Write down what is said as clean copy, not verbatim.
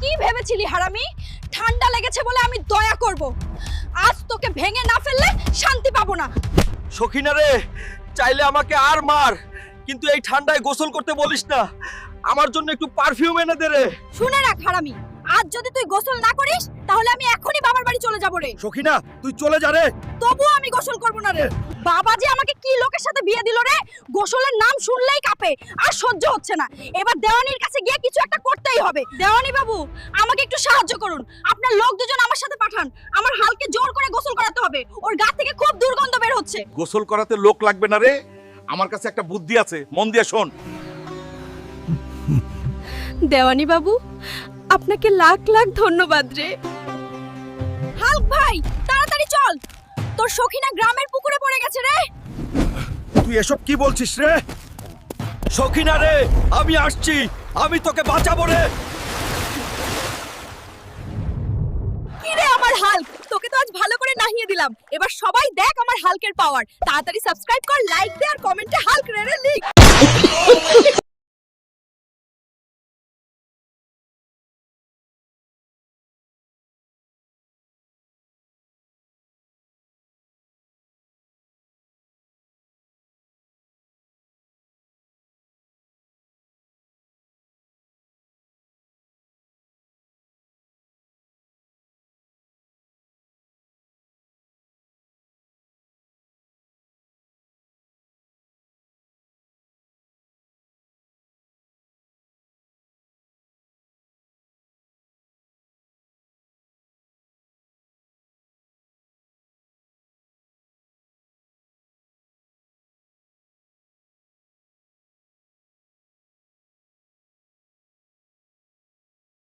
কি ভেবেছিলি হারামি? ঠান্ডা লেগেছে বলে আমি দয়া করব। আজ তোকে ভেঙে না ফেললে শান্তি পাবো না। সখিনা রে, চাইলে আমাকে আর মার, কিন্তু এই ঠান্ডায় গোসল করতে বলিস না। আমার জন্য একটু পারফিউম এনে দে রে। শুনে রাখ হারামি, আজ যদি তুই গোসল না করিস তাহলে আমি এখনই বাবার বাড়ি চলে যাব রে। সখিনা, তুই চলে যা রে। তবুও আমি গোসল করব না রে। বাবা যে আমাকে কি লোকের সাথে বিয়ে দিল রে, গোসলের নাম শুনলেই কাঁপে, আর সহ্য হচ্ছে না। এবার দেওয়ানির কাছে গিয়ে কিছু একটা করতেই হবে। দেওয়ানি বাবু, আমাকে একটু সাহায্য করুন। আপনার লোক দুজন আমার সাথে পাঠান। আমার হালকে জোর করে গোসল করাতে হবে। ওর গা থেকে খুব দুর্গন্ধ বের হচ্ছে। গোসল করাতে লোক লাগবে না রে, আমার কাছে একটা বুদ্ধি আছে, মন দিয়ে শোন। দেওয়ানি বাবু, আপনাকে লাখ লাখ ধন্যবাদ রে। হাল্ক ভাই, তাড়াতাড়ি চল, তোর সখিনা গ্রামের পুকুরে পড়ে গেছে রে। তুই এসব কি বলছিস রে? সখিনা রে, আমি আসছি, আমি তোকে বাঁচাবো রে। কি রে আমার হাল্ক, তোকে তো আজ ভালো করে নাহিয়ে দিলাম। এবার সবাই দেখ আমার হাল্কের পাওয়ার। তাড়াতাড়ি সাবস্ক্রাইব কর, লাইক দে আর কমেন্টে হাল্ক রে লিখ।